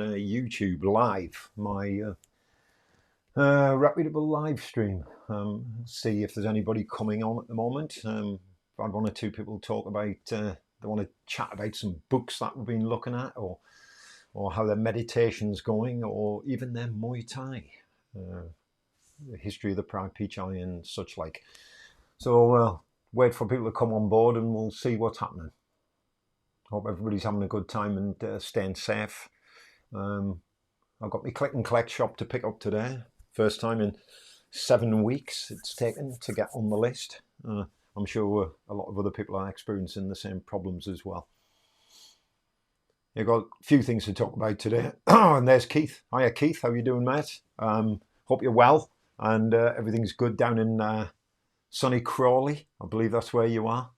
on YouTube live, my reputable live stream. See if there's anybody coming on at the moment. I've had one or two people talk about, they want to chat about some books that we've been looking at, or how their meditation's going, or even their Muay Thai, the history of the Proud Peach Eye and such like. So wait for people to come on board and we'll see what's happening. Hope everybody's having a good time and staying safe. I've got my click and collect shop to pick up today. First time in 7 weeks it's taken to get on the list. I'm sure a lot of other people are experiencing the same problems as well. You've got a few things to talk about today. And there's Keith. Hiya Keith, how you doing, mate? Hope you're well and everything's good down in sunny Crawley. I believe that's where you are.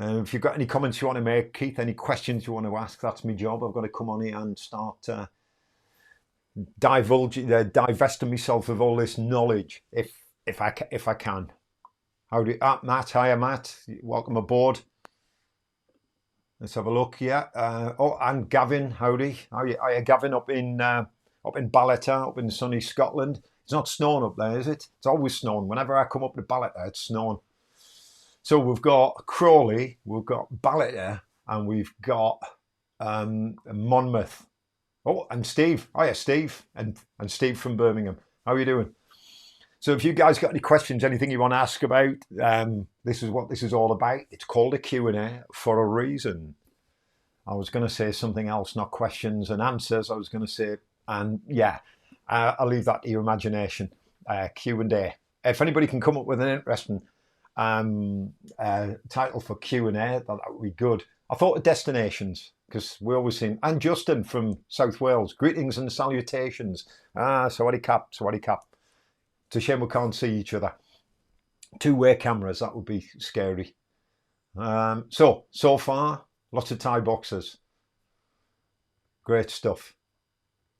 If you've got any comments you want to make, Keith, any questions you want to ask, that's my job. I've got to come on here and start divesting myself of all this knowledge, if I can. Matt? Hiya, Matt. Welcome aboard. Let's have a look. Yeah. And Gavin, howdy. Hiya, Gavin, up in Ballata, up in sunny Scotland. It's not snowing up there, is it? It's always snowing. Whenever I come up to Ballata, it's snowing. So we've got Crawley, we've got Ballata, and we've got Monmouth. Oh, and Steve. Hiya, Steve. And Steve from Birmingham. How are you doing? So if you guys got any questions, anything you want to ask about, this is what this is all about. It's called a Q&A for a reason. I was going to say something else, not questions and answers. I was going to say, and yeah, I'll leave that to your imagination. Q&A. If anybody can come up with an interesting title for Q&A, that would be good. I thought of destinations, because we always seem, and Justin from South Wales, greetings and salutations. Sawadee cap, sawadee cap. It's a shame we can't see each other. Two-way cameras, that would be scary. So far, lots of Thai boxers. Great stuff.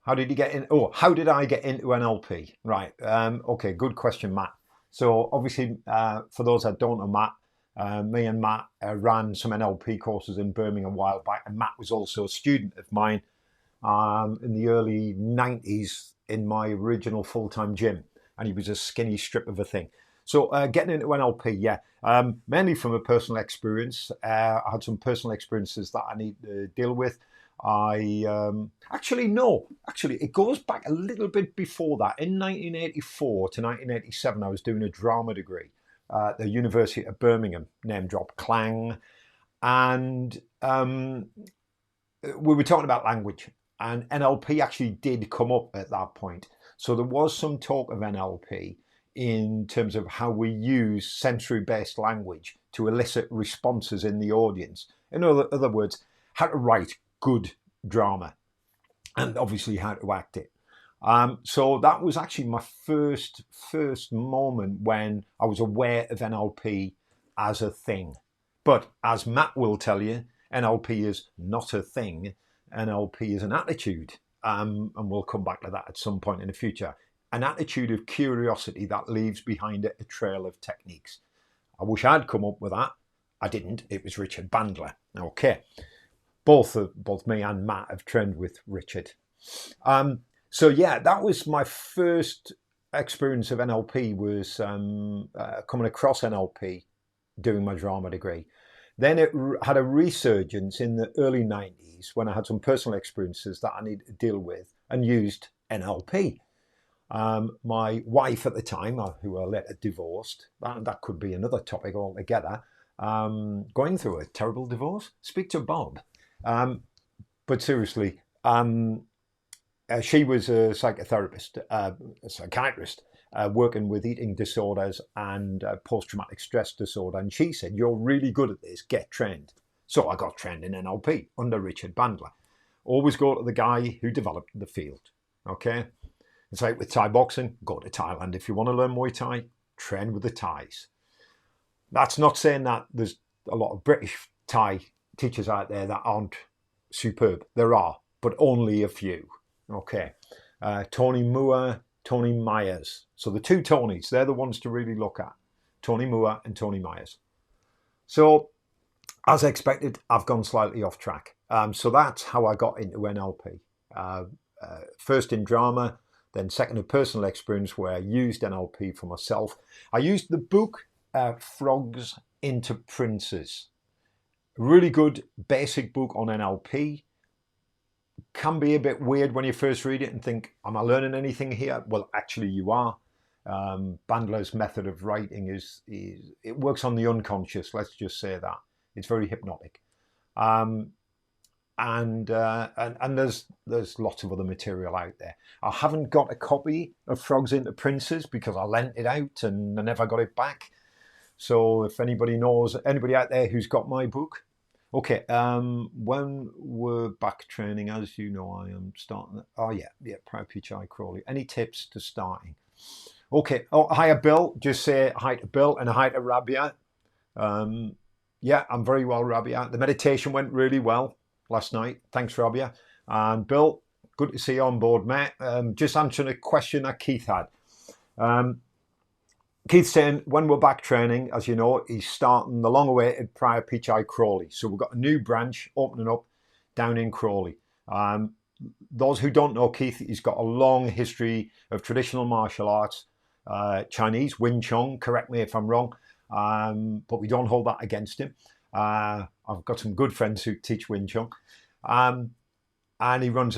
How did you get in? Oh, how did I get into NLP? Right. Okay, good question, Matt. So obviously, for those that don't know Matt, me and Matt ran some NLP courses in Birmingham a while back, and Matt was also a student of mine in the early 90s in my original full-time gym, and he was a skinny strip of a thing. So getting into NLP, yeah, mainly from a personal experience. I had some personal experiences that I need to deal with. Actually, it goes back a little bit before that. In 1984 to 1987, I was doing a drama degree at the University of Birmingham, name drop, Clang. And we were talking about language, and NLP actually did come up at that point. So there was some talk of NLP in terms of how we use sensory-based language to elicit responses in the audience. In other words, how to write good drama, and obviously how to act it. So that was actually my first moment when I was aware of NLP as a thing. But as Matt will tell you, NLP is not a thing. NLP is an attitude, and we'll come back to that at some point in the future. An attitude of curiosity that leaves behind it a trail of techniques. I wish I'd come up with that. I didn't. It was Richard Bandler. Okay. Both me and Matt have trained with Richard. So yeah, that was my first experience of NLP, was coming across NLP doing my drama degree. Then it had a resurgence in the early 90s when I had some personal experiences that I needed to deal with and used NLP. My wife at the time, who I later divorced, that could be another topic altogether, going through a terrible divorce. Speak to Bob. But seriously, she was a psychotherapist, a psychiatrist, working with eating disorders and post-traumatic stress disorder. And she said, "You're really good at this, get trained." So I got trained in NLP under Richard Bandler. Always go to the guy who developed the field, okay? It's like with Thai boxing, go to Thailand. If you want to learn Muay Thai, train with the Thais. That's not saying that there's a lot of British Thai teachers out there that aren't superb. There are, but only a few. Okay. Tony Moore, Tony Myers. So the two Tonys, they're the ones to really look at. Tony Moore and Tony Myers. So As expected, I've gone slightly off track. So that's how I got into NLP. First in drama, then second in personal experience, where I used NLP for myself. I used the book Frogs into Princes. Really good basic book on NLP. Can be a bit weird when you first read it and think, am I learning anything here? Well, actually you are. Bandler's method of writing is it works on the unconscious, let's just say that. It's very hypnotic. And there's lots of other material out there. I haven't got a copy of Frogs into Princes because I lent it out and I never got it back. So if anybody knows, anybody out there who's got my book, okay. When we're back training, as you know, I am starting. Oh yeah, prior PHI Crawley. Any tips to starting? Okay. Oh, hi, Bill. Just say hi to Bill and hi to Rabia. Yeah, I'm very well, Rabia. The meditation went really well last night. Thanks, Rabia. And Bill, good to see you on board, mate. Just answering a question that Keith had. Keith's saying when we're back training, as you know, he's starting the long-awaited prior PHI Crawley. So we've got a new branch opening up down in Crawley. Those who don't know Keith, he's got a long history of traditional martial arts, Chinese, Wing Chun, correct me if I'm wrong, but we don't hold that against him. I've got some good friends who teach Wing Chun. And he runs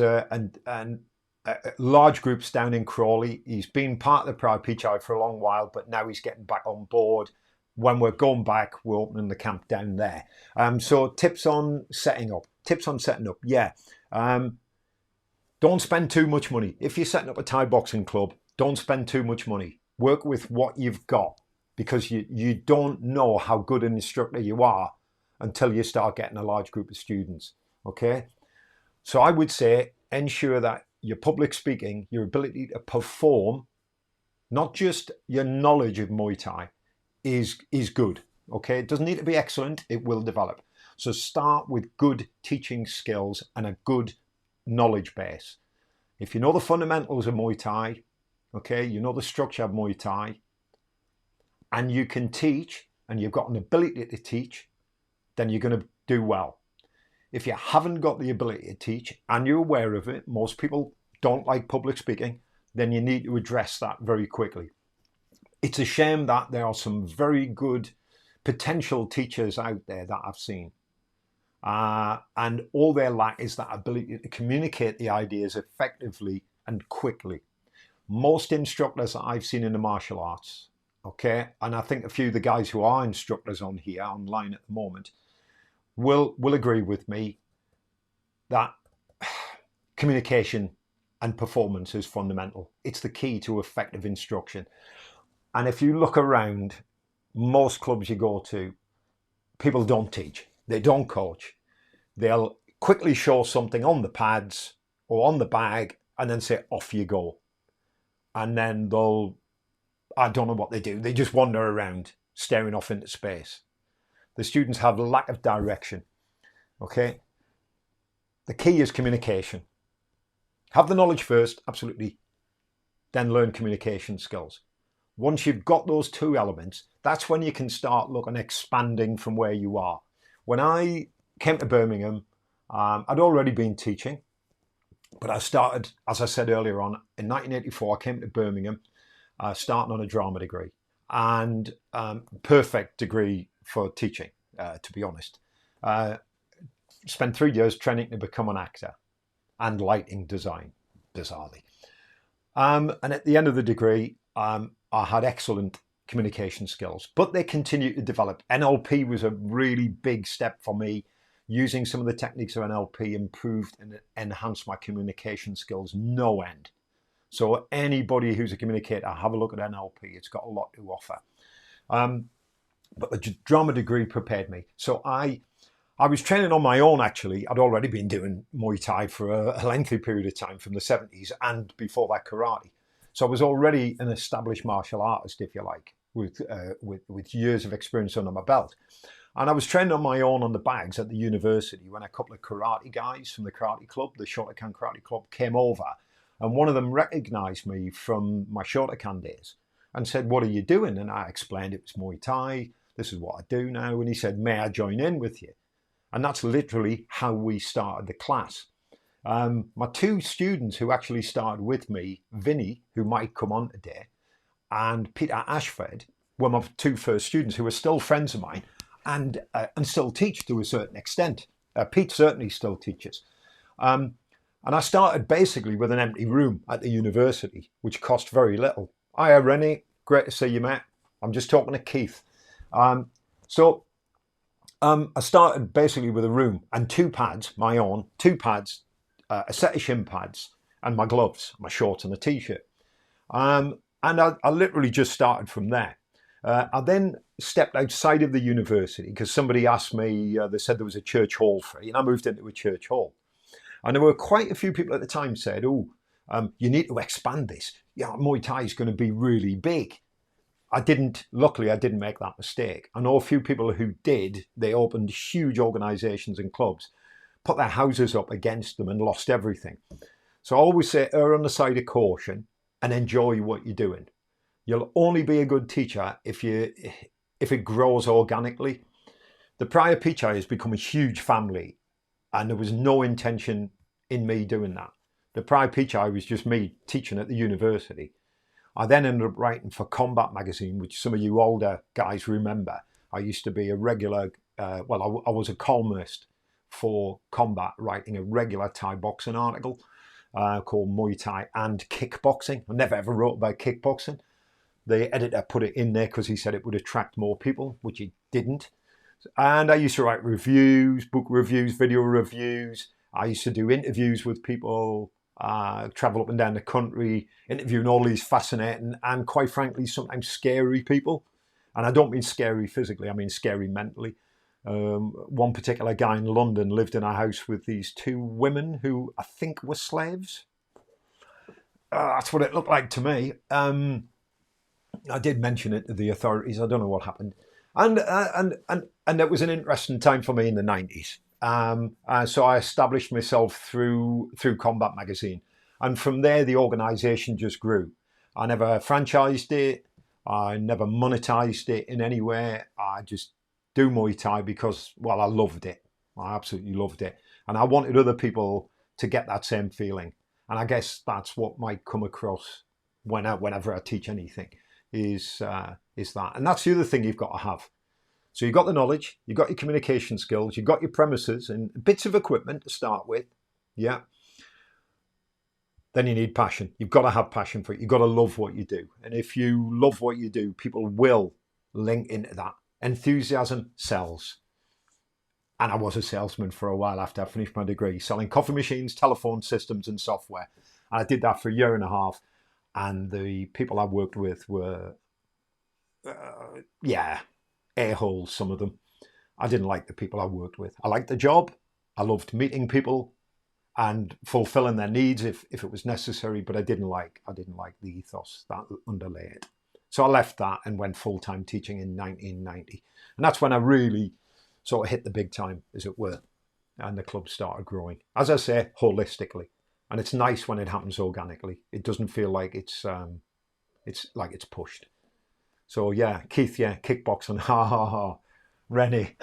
large groups down in Crawley. He's been part of the Prior PHI for a long while, but now he's getting back on board. When we're going back, we're opening the camp down there. So tips on setting up. Yeah. Don't spend too much money. If you're setting up a Thai boxing club, don't spend too much money. Work with what you've got, because you don't know how good an instructor you are until you start getting a large group of students. Okay? So I would say ensure that your public speaking, your ability to perform, not just your knowledge of Muay Thai, is good. Okay? It doesn't need to be excellent, it will develop. So start with good teaching skills and a good knowledge base. If you know the fundamentals of Muay Thai, okay, you know the structure of Muay Thai, and you can teach, and you've got an ability to teach, then you're going to do well. If you haven't got the ability to teach and you're aware of it, most people don't like public speaking, then you need to address that very quickly. It's a shame that there are some very good potential teachers out there that I've seen. And all they lack is that ability to communicate the ideas effectively and quickly. Most instructors that I've seen in the martial arts, okay, and I think a few of the guys who are instructors on here online at the moment will agree with me that communication and performance is fundamental. It's the key to effective instruction. And if you look around, most clubs you go to, people don't teach. They don't coach. They'll quickly show something on the pads or on the bag and then say, off you go. And then I don't know what they do. They just wander around staring off into space. The students have a lack of direction. Okay? The key is communication. Have the knowledge first, absolutely. Then learn communication skills. Once you've got those two elements, that's when you can start looking expanding from where you are. When I came to Birmingham, I'd already been teaching, but I started, as I said earlier on, in 1984, I came to Birmingham, starting on a drama degree, and perfect degree for teaching, to be honest. Spent 3 years training to become an actor and lighting design, bizarrely. And at the end of the degree, I had excellent communication skills, but they continued to develop. NLP was a really big step for me. Using some of the techniques of NLP improved and enhanced my communication skills no end. So anybody who's a communicator, have a look at NLP. It's got a lot to offer. But the drama degree prepared me. So I was training on my own, actually. I'd already been doing Muay Thai for a lengthy period of time from the 70s and before that karate. So I was already an established martial artist, if you like, with years of experience under my belt. And I was training on my own on the bags at the university when a couple of karate guys from the karate club, the Shotokan Karate Club, came over. And one of them recognized me from my Shotokan days and said, what are you doing? And I explained it was Muay Thai. This is what I do now. And he said, may I join in with you? And that's literally how we started the class. My two students who actually started with me, Vinny, who might come on today, and Peter Ashford, were my two first students who are still friends of mine and still teach to a certain extent. Pete certainly still teaches. And I started basically with an empty room at the university, which cost very little. Hiya, Rennie. Great to see you, mate. I'm just talking to Keith. I started basically with a room and two pads, my own, two pads, a set of shin pads, and my gloves, my shorts and a t-shirt. And I literally just started from there. I then stepped outside of the university because somebody asked me, they said there was a church hall free, and I moved into a church hall. And there were quite a few people at the time said, you need to expand this. Yeah, Muay Thai is going to be really big. Luckily, I didn't make that mistake. I know a few people who did. They opened huge organisations and clubs, put their houses up against them and lost everything. So I always say, err on the side of caution and enjoy what you're doing. You'll only be a good teacher if it grows organically. The prior Pichai has become a huge family, and there was no intention in me doing that. The prior Pichai was just me teaching at the university. I then ended up writing for Combat magazine, which some of you older guys remember. I used to be a regular, I was a columnist for Combat, writing a regular Thai boxing article called Muay Thai and Kickboxing. I never ever wrote about kickboxing. The editor put it in there because he said it would attract more people, which it didn't. And I used to write reviews, book reviews, video reviews. I used to do interviews with people, travel up and down the country, interviewing all these fascinating and, quite frankly, sometimes scary people. And I don't mean scary physically, I mean scary mentally. One particular guy in London lived in a house with these two women who I think were slaves. That's what it looked like to me. I did mention it to the authorities. I don't know what happened. And it was an interesting time for me in the 90s. So I established myself through Combat magazine. And from there, the organisation just grew. I never franchised it. I never monetized it in any way. I just do Muay Thai because, well, I loved it. I absolutely loved it. And I wanted other people to get that same feeling. And I guess that's what might come across whenever I teach anything, is that. And that's the other thing you've got to have. So you've got the knowledge, you've got your communication skills, you've got your premises and bits of equipment to start with. Yeah. Then you need passion. You've got to have passion for it. You've got to love what you do. And if you love what you do, people will link into that. Enthusiasm sells. And I was a salesman for a while after I finished my degree, selling coffee machines, telephone systems and software. And I did that for a year and a half. And the people I worked with were, a-holes, some of them. I didn't like the people I worked with. I liked the job. I loved meeting people and fulfilling their needs if it was necessary, but I didn't like the ethos that underlay it. So I left that and went full-time teaching in 1990. And that's when I really sort of hit the big time, as it were. And the club started growing. As I say, holistically. And it's nice when it happens organically. It doesn't feel like it's pushed. So yeah, Keith, yeah, kickboxing, ha ha ha. Rennie,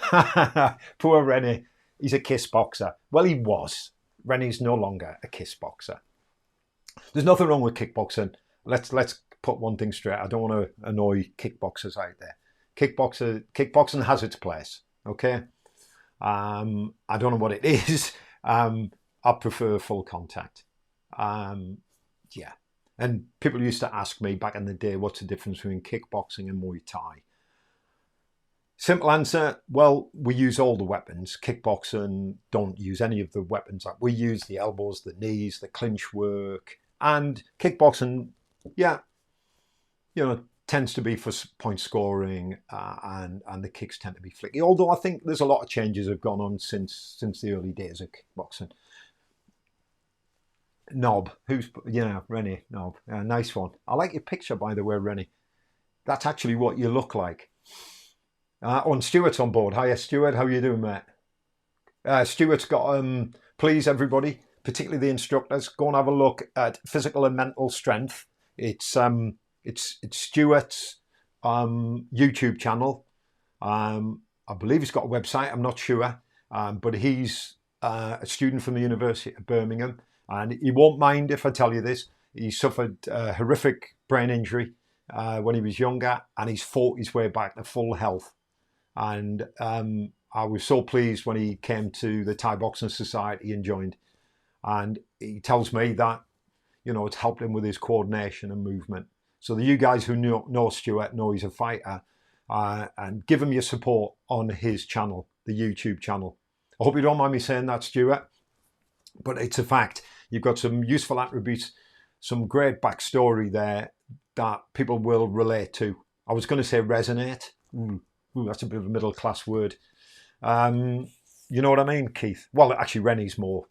poor Rennie, he's a kiss boxer. Well, he was. Rennie's no longer a kiss boxer. There's nothing wrong with kickboxing. Let's put one thing straight. I don't want to annoy kickboxers out there. Kickboxing has its place, okay? I don't know what it is. I prefer full contact. Yeah. And people used to ask me back in the day, what's the difference between kickboxing and Muay Thai? Simple answer, well, we use all the weapons. Kickboxing don't use any of the weapons. We use the elbows, the knees, the clinch work. And kickboxing, yeah, tends to be for point scoring and the kicks tend to be flicky. Although I think there's a lot of changes have gone on since the early days of kickboxing. Knob, Rennie, Knob. Nice one. I like your picture, by the way, Rennie. That's actually what you look like. And Stuart's on board. Hiya, Stuart. How you doing, mate? Stuart's got, please, everybody, particularly the instructors, go and have a look at Physical and Mental Strength. It's Stuart's YouTube channel. I believe he's got a website, I'm not sure, but he's a student from the University of Birmingham, and he won't mind if I tell you this. He suffered a horrific brain injury when he was younger, and he's fought his way back to full health. And I was so pleased when he came to the Thai Boxing Society and joined. And he tells me that, you know, it's helped him with his coordination and movement. So you guys who know Stuart know he's a fighter, and give him your support on his channel, the YouTube channel. I hope you don't mind me saying that, Stuart, but it's a fact. You've got some useful attributes, some great backstory there that people will relate to. I was going to say resonate. Ooh, that's a bit of a middle class word. You know what I mean, Keith? Well, actually, Rennie's more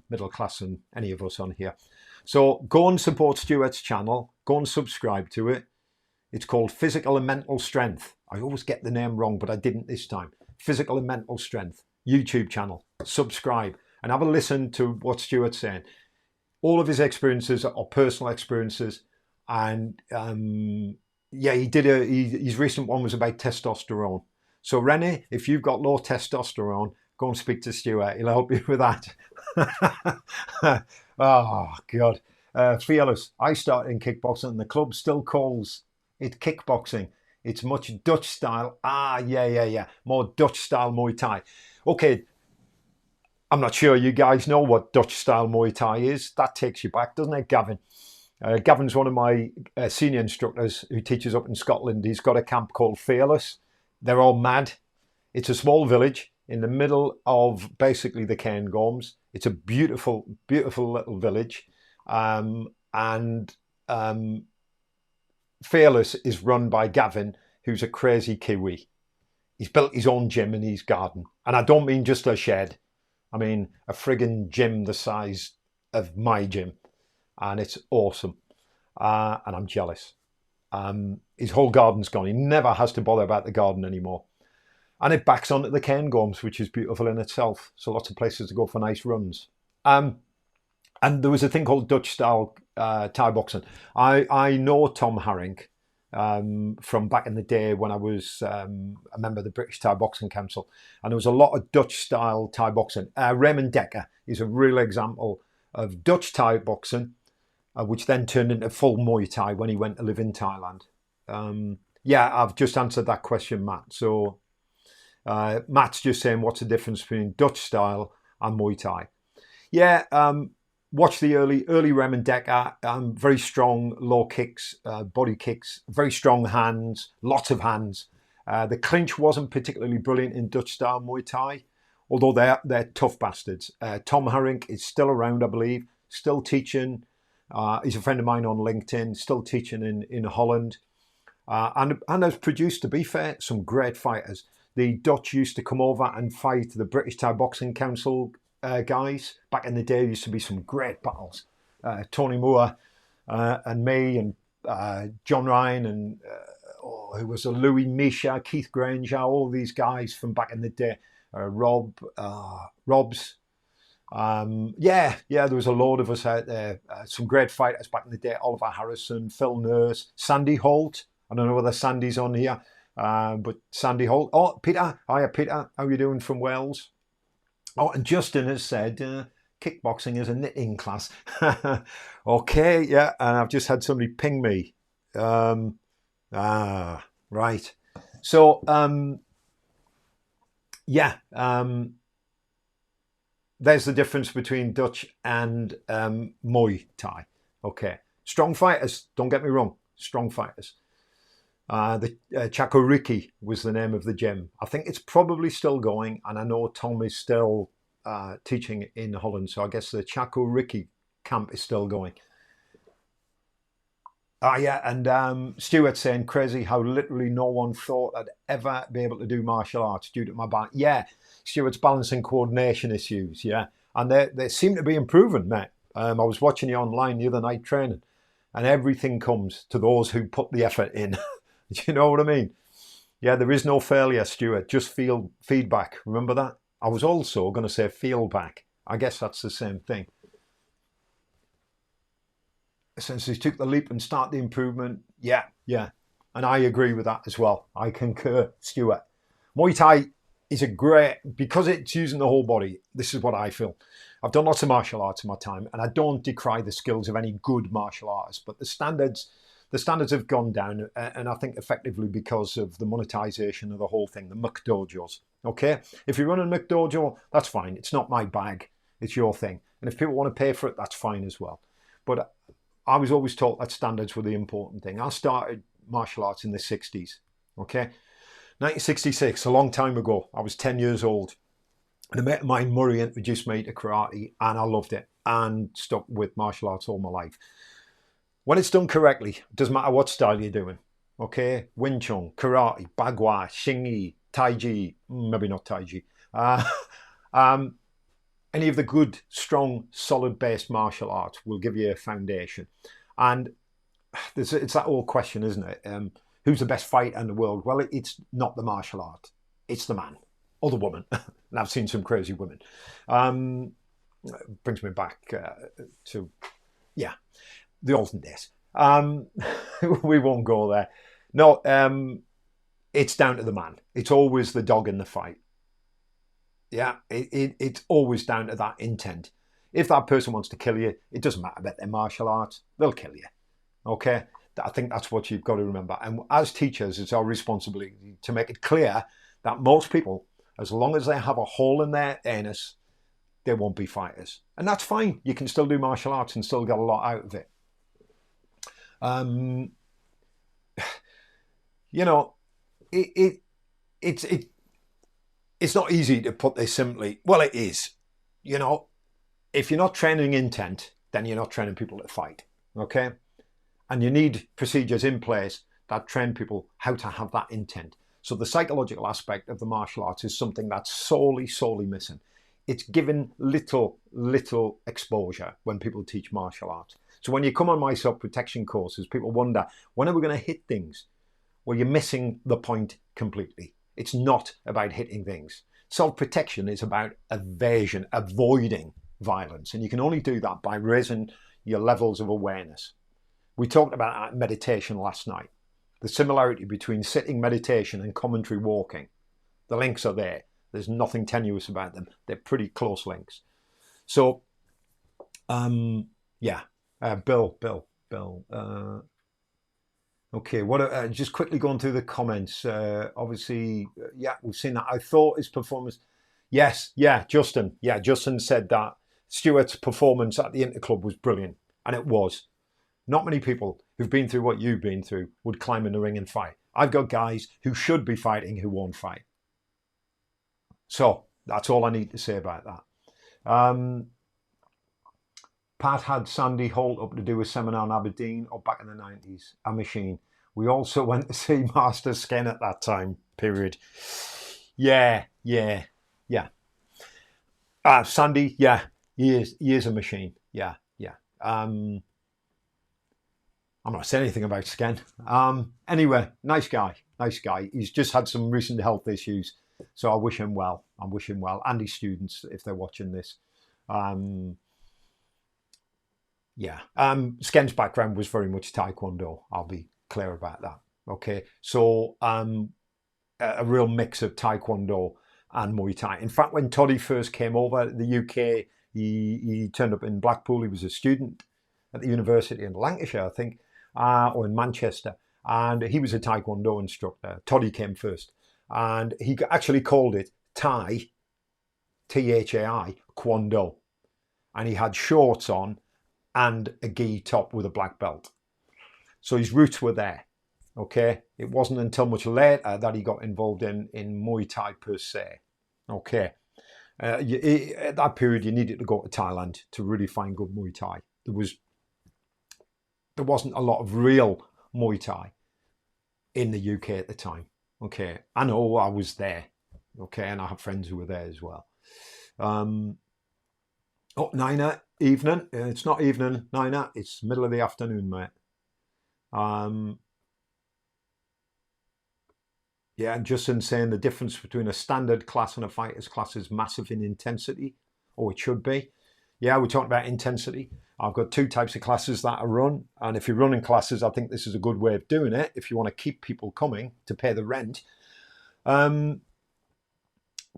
middle class than any of us on here. So go and support Stuart's channel. Go and subscribe to it. It's called Physical and Mental Strength. I always get the name wrong, but I didn't this time. Physical and Mental Strength YouTube channel. Subscribe and have a listen to what Stuart's saying. All of his experiences are personal experiences, and yeah, his recent one was about testosterone. So Rennie, if you've got low testosterone, go and speak to Stuart. He'll help you with that. Oh God, Fearless. I started in kickboxing, and the club still calls it kickboxing. It's much Dutch style. Yeah. More Dutch style Muay Thai. Okay, I'm not sure you guys know what Dutch style Muay Thai is. That takes you back, doesn't it, Gavin? Gavin's one of my senior instructors who teaches up in Scotland. He's got a camp called Fearless. They're all mad. It's a small village in the middle of basically the Cairngorms. It's a beautiful, beautiful little village. Fearless is run by Gavin, who's a crazy Kiwi. He's built his own gym in his garden. And I don't mean just a shed. I mean a friggin' gym the size of my gym. And it's awesome. And I'm jealous. His whole garden's gone. He never has to bother about the garden anymore. And it backs onto the Cairngorms, which is beautiful in itself. So lots of places to go for nice runs. And there was a thing called Dutch style Thai boxing. I know Tom Harink from back in the day when I was a member of the British Thai Boxing Council. And there was a lot of Dutch style Thai boxing. Raymond Decker is a real example of Dutch Thai boxing, which then turned into full Muay Thai when he went to live in Thailand. Yeah, I've just answered that question, Matt. So Matt's just saying, what's the difference between Dutch style and Muay Thai? Yeah, watch the early Raymond Decker. Very strong low kicks, body kicks, very strong hands, lots of hands. The clinch wasn't particularly brilliant in Dutch style Muay Thai, although they're tough bastards. Tom Harink is still around, I believe, still teaching. He's a friend of mine on LinkedIn, still teaching in Holland, and has produced, to be fair, some great fighters. The Dutch used to come over and fight the British Thai Boxing Council guys. Back in the day, there used to be some great battles. Tony Moore and me and John Ryan and who was a Louis Misha, Keith Granger, all these guys from back in the day. Robs. Yeah, there was a load of us out there. Some great fighters back in the day. Oliver Harrison, Phil Nurse, Sandy Holt. I don't know whether Sandy's on here, but Sandy Holt. Oh, Peter. Hiya, Peter. How are you doing from Wales? Oh, and Justin has said kickboxing is a knitting class. Okay, yeah, and I've just had somebody ping me. Right. So, yeah, there's the difference between Dutch and Muay Thai. Okay, strong fighters. Don't get me wrong, strong fighters. The Chakoriki was the name of the gym. I think it's probably still going, and I know Tom is still teaching in Holland, so I guess the Chakoriki camp is still going. Yeah, and Stuart saying crazy how literally no one thought I'd ever be able to do martial arts due to my balance. Yeah, Stuart's balance and coordination issues, yeah. And they seem to be improving, mate. I was watching you online the other night training, and everything comes to those who put the effort in. Do you know what I mean? Yeah, there is no failure, Stuart. Just feel feedback. Remember that? I was also going to say feel back. I guess that's the same thing. Since he took the leap and start the improvement, yeah. And I agree with that as well. I concur, Stuart. Muay Thai is a great, because it's using the whole body. This is what I feel. I've done lots of martial arts in my time, and I don't decry the skills of any good martial artist, but the standards have gone down, and I think effectively because of the monetization of the whole thing, the McDojos. Okay, if you run a McDojo, that's fine. It's not my bag. It's your thing, and if people want to pay for it, that's fine as well. But I was always taught that standards were the important thing. I started martial arts in the 60s. Okay, 1966, a long time ago. I was 10 years old. And a mate of mine, Murray, introduced me to karate, and I loved it and stuck with martial arts all my life. When it's done correctly, it doesn't matter what style you're doing. Okay, Wing Chun, karate, bagua, xingyi, taiji, maybe not taiji. Any of the good, strong, solid-based martial arts will give you a foundation. And it's that old question, isn't it? Who's the best fighter in the world? Well, it's not the martial art. It's the man or the woman. And I've seen some crazy women. Brings me back to, the olden days. We won't go there. No, it's down to the man. It's always the dog in the fight. Yeah, it's always down to that intent. If that person wants to kill you, it doesn't matter about their martial arts. They'll kill you. Okay? I think that's what you've got to remember. And as teachers, it's our responsibility to make it clear that most people, as long as they have a hole in their anus, they won't be fighters. And that's fine. You can still do martial arts and still get a lot out of it. It's not easy to put this simply. Well, it is. If you're not training intent, then you're not training people to fight. Okay? And you need procedures in place that train people how to have that intent. So the psychological aspect of the martial arts is something that's sorely missing. It's given little exposure when people teach martial arts. So when you come on my self-protection courses, people wonder, when are we going to hit things? Well, you're missing the point completely. It's not about hitting things. Self-protection is about evasion, avoiding violence. And you can only do that by raising your levels of awareness. We talked about meditation last night. The similarity between sitting meditation and commentary walking. The links are there. There's nothing tenuous about them. They're pretty close links. So, Bill. Okay, just quickly going through the comments. Obviously, we've seen that. I thought his performance. Yes, Justin. Yeah, Justin said that Stuart's performance at the Interclub was brilliant, and it was. Not many people who've been through what you've been through would climb in the ring and fight. I've got guys who should be fighting who won't fight. So that's all I need to say about that. Pat had Sandy Holt up to do a seminar in Aberdeen or back in the 90s. A machine. We also went to see Master Skin at that time period. Yeah. Sandy, he is a machine. Yeah. I'm not saying anything about Sken. Anyway, nice guy. He's just had some recent health issues, so I wish him well. And his students, if they're watching this. Sken's background was very much Taekwondo. I'll be clear about that. Okay, so a real mix of Taekwondo and Muay Thai. In fact, when Toddy first came over to the UK, he turned up in Blackpool. He was a student at the university in Lancashire, I think. Or in Manchester, and he was a Taekwondo instructor. Toddy came first, and he actually called it Thai, Thai, Kwondo, and he had shorts on and a gi top with a black belt. So his roots were there. Okay, it wasn't until much later that he got involved in Muay Thai per se. Okay, at that period you needed to go to Thailand to really find good Muay Thai. There wasn't a lot of real Muay Thai in the UK at the time. Okay, I know I was there. Okay, and I have friends who were there as well. Nina, evening. It's not evening, Nina. It's middle of the afternoon, mate. And Justin saying the difference between a standard class and a fighter's class is massive in intensity, or it should be. Yeah, we're talking about intensity. I've got two types of classes that I run. And if you're running classes, I think this is a good way of doing it if you want to keep people coming to pay the rent.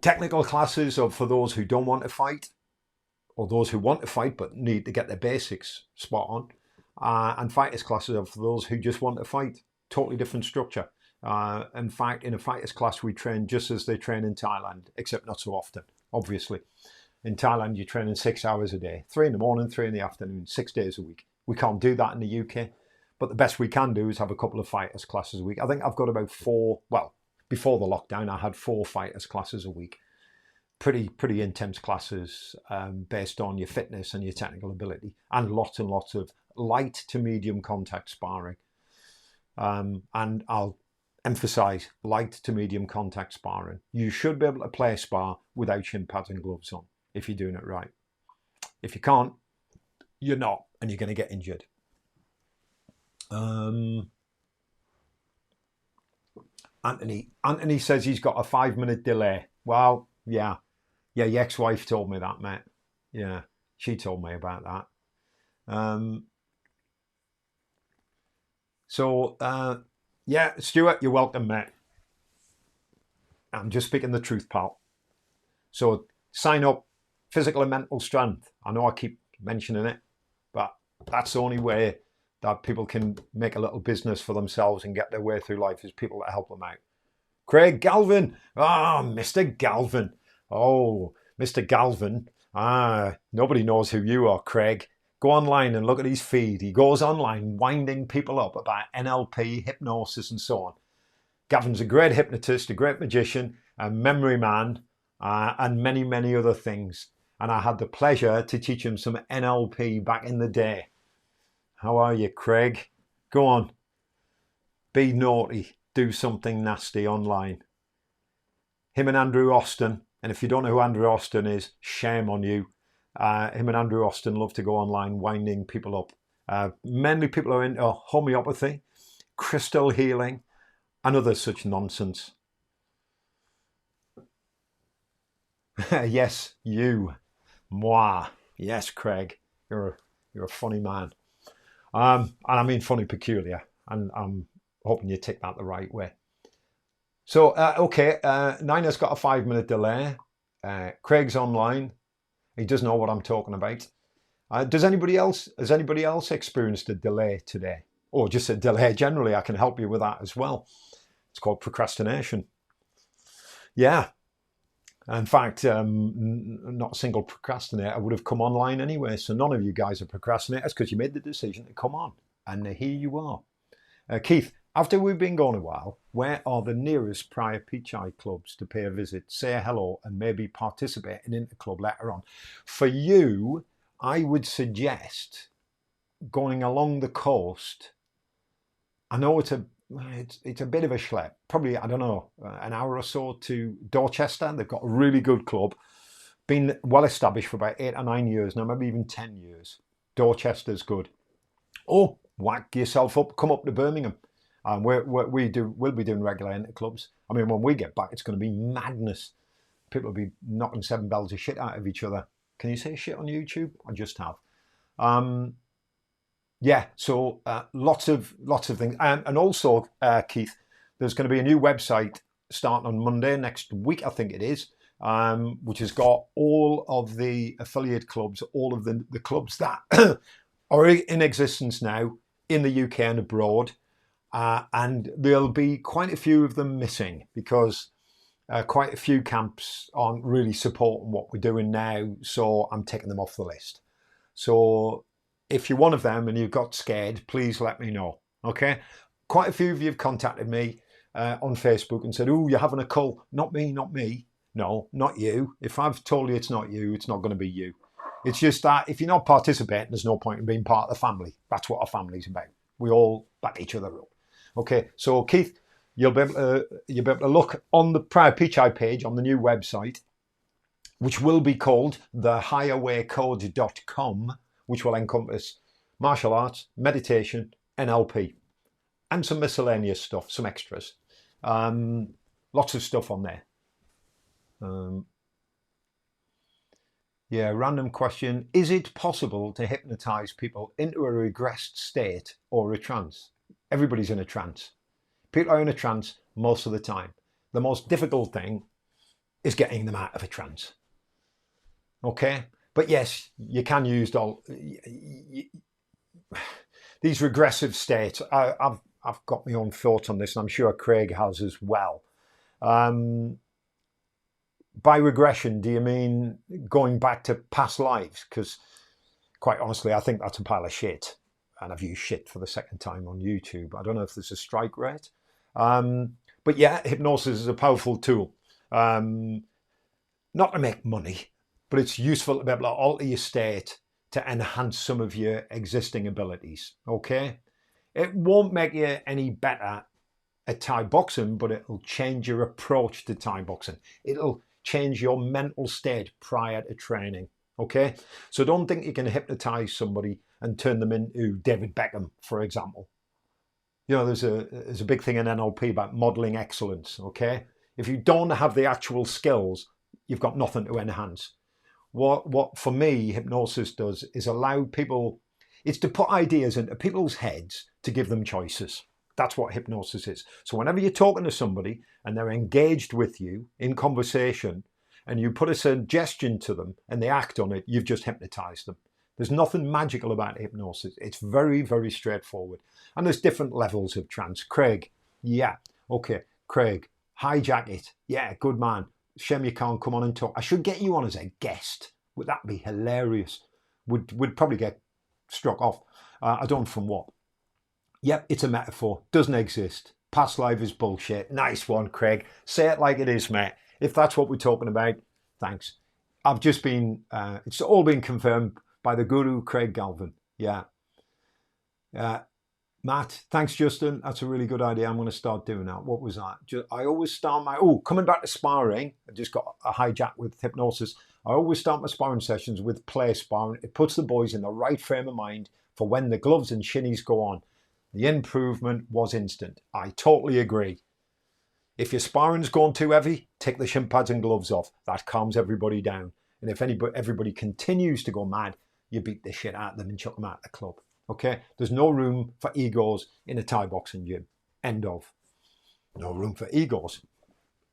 Technical classes are for those who don't want to fight, or those who want to fight but need to get their basics spot on. And fighters classes are for those who just want to fight. Totally different structure. In fact, in a fighters class, we train just as they train in Thailand, except not so often, obviously. In Thailand, you're training 6 hours a day, 3 in the morning, 3 in the afternoon, 6 days a week. We can't do that in the UK, but the best we can do is have a couple of fighters classes a week. I think I've got about 4, well, before the lockdown, I had 4 fighters classes a week. Pretty intense classes based on your fitness and your technical ability, and lots of light to medium contact sparring. And I'll emphasize light to medium contact sparring. You should be able to play spar without shin pads and gloves on if you're doing it right. If you can't, you're not, and you're going to get injured. Anthony says he's got a 5-minute delay. Well, yeah, your ex-wife told me that, mate. Yeah, she told me about that. Yeah, Stuart, you're welcome, mate. I'm just speaking the truth, pal. So sign up, physical and mental strength. I know I keep mentioning it, but that's the only way that people can make a little business for themselves and get their way through life, is people that help them out. Craig Galvin. Mr. Galvin. Oh, Mr. Galvin. Nobody knows who you are, Craig. Go online and look at his feed. He goes online winding people up about NLP, hypnosis, and so on. Gavin's a great hypnotist, a great magician, a memory man, and many, many other things. And I had the pleasure to teach him some NLP back in the day. How are you, Craig? Go on. Be naughty. Do something nasty online. Him and Andrew Austin, and if you don't know who Andrew Austin is, shame on you. Him and Andrew Austin love to go online winding people up. Mainly people are into homeopathy, crystal healing, and other such nonsense. Yes, you. Moi. Yes, Craig. You're a funny man. And I mean funny peculiar. And I'm hoping you take that the right way. So, okay, Nina's got a 5-minute delay. Craig's online. He does know what I'm talking about. Has anybody else experienced a delay today? Or just a delay generally? I can help you with that as well. It's called procrastination. Yeah. In fact, not a single procrastinator would have come online anyway. So none of you guys are procrastinators because you made the decision to come on. And here you are. Keith, after we've been gone a while, where are the nearest prior Pichai clubs to pay a visit, say hello, and maybe participate in Interclub later on? For you, I would suggest going along the coast. I know it's a bit of a schlep. Probably, I don't know, an hour or so to Dorchester. They've got a really good club. Been well established for about 8 or 9 years now, maybe even 10 years. Dorchester's good. Or whack yourself up, come up to Birmingham. We'll be doing regular Interclubs. I mean, when we get back, it's going to be madness. People will be knocking 7 bells of shit out of each other. Can you say shit on YouTube? I just have. Yeah, so lots of things. And also, Keith, there's going to be a new website starting on Monday next week, I think it is, which has got all of the affiliate clubs, all of the clubs that are in existence now in the UK and abroad. And there'll be quite a few of them missing because quite a few camps aren't really supporting what we're doing now. So I'm taking them off the list. So if you're one of them and you got scared, please let me know. Okay. Quite a few of you have contacted me on Facebook and said, "Oh, you're having a cult." Not me, not me. No, not you. If I've told you it's not you, it's not going to be you. It's just that if you're not participating, there's no point in being part of the family. That's what our family's about. We all back each other up. Okay, so Keith, you'll be able to look on the Prior Pichai page on the new website, which will be called thehigherwaycode.com, which will encompass martial arts, meditation, NLP, and some miscellaneous stuff, some extras. Lots of stuff on there. Yeah, random question. Is it possible to hypnotize people into a regressed state or a trance? Everybody's in a trance. People are in a trance most of the time. The most difficult thing is getting them out of a trance. Okay, but yes, you can use these regressive states. I've got my own thoughts on this, and I'm sure Craig has as well. By regression, do you mean going back to past lives? Because quite honestly, I think that's a pile of shit. And I've used shit for the second time on YouTube. I don't know if there's a strike rate. But yeah, hypnosis is a powerful tool. Not to make money, but it's useful to be able to alter your state to enhance some of your existing abilities. Okay? It won't make you any better at Thai boxing, but it'll change your approach to Thai boxing. It'll change your mental state prior to training. Okay? So don't think you can hypnotize somebody and turn them into David Beckham, for example. You know, there's a big thing in NLP about modeling excellence. Okay? If you don't have the actual skills, you've got nothing to enhance. What for me hypnosis does is allow people, it's to put ideas into people's heads to give them choices. That's what hypnosis is. So whenever you're talking to somebody and they're engaged with you in conversation and you put a suggestion to them and they act on it, you've just hypnotized them. There's nothing magical about hypnosis. It's very, very straightforward. And there's different levels of trance. Craig, yeah, okay, Craig, hijack it. Yeah, good man. Shame you can't come on and talk. I should get you on as a guest. Would that be hilarious? Would probably get struck off. I don't know from what. Yep, it's a metaphor. Doesn't exist. Past life is bullshit. Nice one, Craig. Say it like it is, mate. If that's what we're talking about, thanks. I've just been, it's all been confirmed by the guru, Craig Galvin. Yeah. Matt, thanks, Justin. That's a really good idea. I'm going to start doing that. What was that? I always start coming back to sparring. I just got a hijack with hypnosis. I always start my sparring sessions with play sparring. It puts the boys in the right frame of mind for when the gloves and shinnies go on. The improvement was instant. I totally agree. If your sparring's going too heavy, take the shin pads and gloves off. That calms everybody down. And if everybody continues to go mad, you beat the shit out of them and chuck them out of the club. Okay? There's no room for egos in a Thai boxing gym. End of. No room for egos.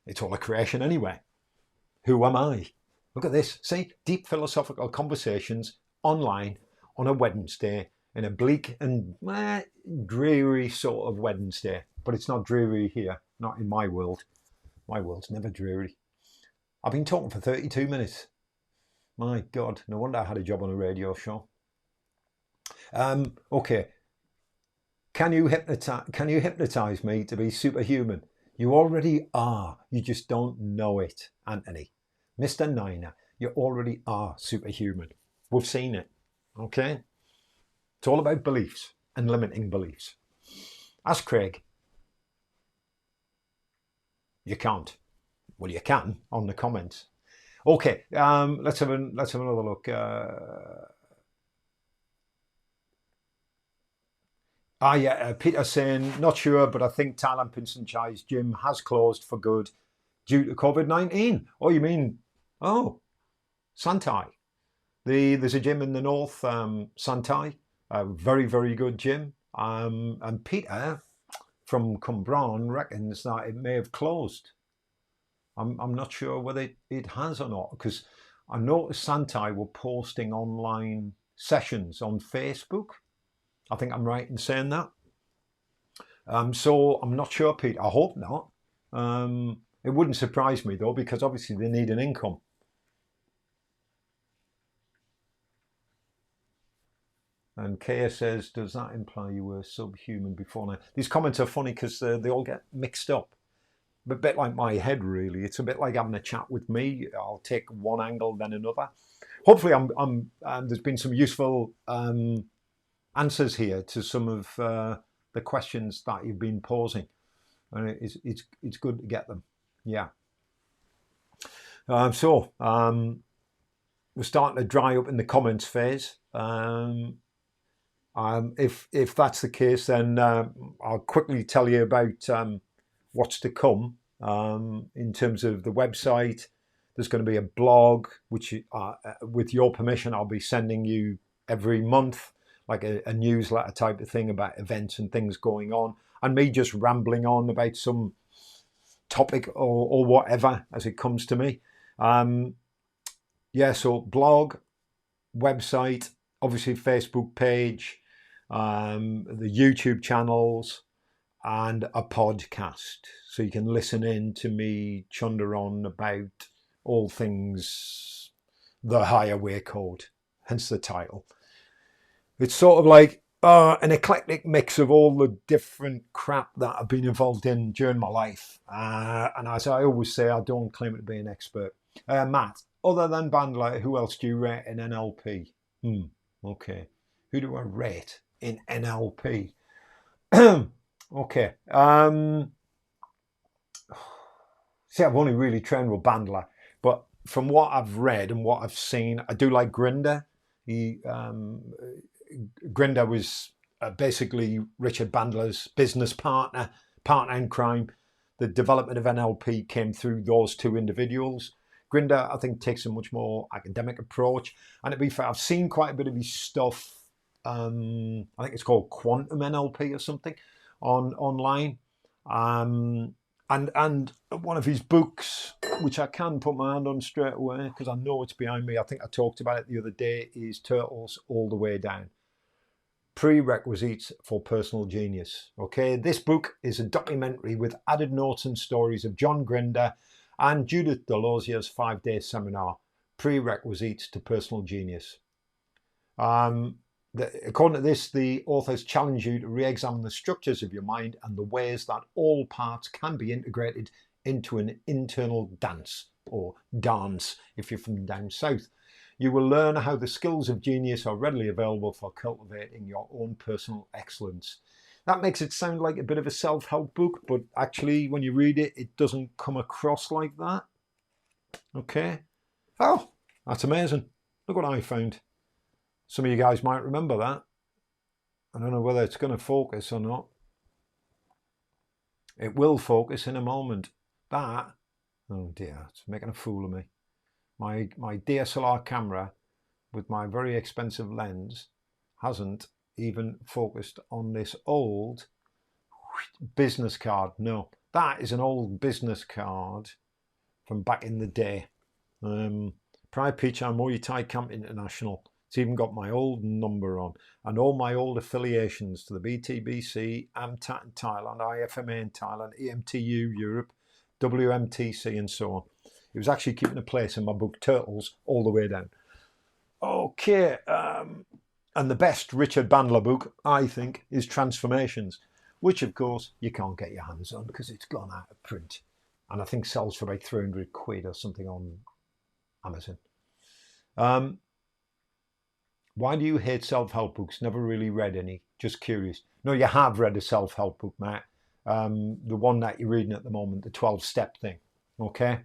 It's all a creation anyway. Who am I? Look at this. See? Deep philosophical conversations online on a Wednesday in a bleak and dreary sort of Wednesday. But it's not dreary here. Not in my world. My world's never dreary. I've been talking for 32 minutes. My God, no wonder I had a job on a radio show. Okay. Can you hypnotize me to be superhuman? You already are. You just don't know it, Anthony. Mr. Niner, you already are superhuman. We've seen it. Okay? It's all about beliefs and limiting beliefs. Ask Craig. You can't. Well, you can on the comments. Okay, let's have another look. Peter saying, not sure, but I think Thailand Pinsent Chai's gym has closed for good due to COVID-19. Oh, you mean, Santai. There's a gym in the north, Santai, a very, very good gym. And Peter from Cumbrawn reckons that it may have closed. I'm not sure whether it has or not, because I noticed Santai were posting online sessions on Facebook. I think I'm right in saying that. So I'm not sure, Pete. I hope not. It wouldn't surprise me, though, because obviously they need an income. And Kaya says, does that imply you were subhuman before now? These comments are funny because they all get mixed up. A bit like my head, really. It's a bit like having a chat with me. I'll take one angle, then another. Hopefully, there's been some useful answers here to some of the questions that you've been posing, and it's good to get them. Yeah. We're starting to dry up in the comments phase. If that's the case, then I'll quickly tell you about what's to come in terms of the website. There's going to be a blog, which with your permission, I'll be sending you every month, like a newsletter type of thing about events and things going on, and me just rambling on about some topic or whatever as it comes to me. Yeah, so blog, website, obviously Facebook page, the YouTube channels, and a podcast. So you can listen in to me chunder on about all things the higher way code, hence the title. It's sort of like an eclectic mix of all the different crap that I've been involved in during my life. And as I always say, I don't claim to be an expert. Matt, other than Bandler, who else do you rate in NLP? Okay. Who do I rate in NLP? Okay. See, I've only really trained with Bandler, but from what I've read and what I've seen, I do like Grinder. Grinder was basically Richard Bandler's business partner in crime. The development of NLP came through those two individuals. Grinder, I think, takes a much more academic approach. And to be fair, I've seen quite a bit of his stuff. I think it's called Quantum NLP or something online. And one of his books, which I can put my hand on straight away because I know it's behind me. I think I talked about it the other day. Is Turtles All the Way Down. Prerequisites for Personal Genius. Okay, this book is a documentary with added notes and stories of John Grinder and Judith Delosia's 5-day seminar, Prerequisites to Personal Genius. According to this, the authors challenge you to re-examine the structures of your mind and the ways that all parts can be integrated into an internal dance, or dance if you're from down south. You will learn how the skills of genius are readily available for cultivating your own personal excellence. That makes it sound like a bit of a self-help book, but actually when you read it, it doesn't come across like that. Okay. Oh, that's amazing. Look what I found. Some of you guys might remember that. I don't know whether it's going to focus or not. It will focus in a moment. That, oh dear, it's making a fool of me. My DSLR camera with my very expensive lens hasn't even focused on this old business card. No, that is an old business card from back in the day. Prior Pitch on Muay Thai Camp International. It's even got my old number on and all my old affiliations to the BTBC, AMTAT in Thailand, IFMA in Thailand, EMTU Europe, WMTC and so on. It was actually keeping a place in my book Turtles All the Way Down. Okay, and the best Richard Bandler book, I think, is Transformations, which of course you can't get your hands on because it's gone out of print. And I think sells for about 300 quid or something on Amazon. Why do you hate self-help books? Never really read any, just curious. No, you have read a self-help book, Matt. The one that you're reading at the moment, the 12-step thing, okay?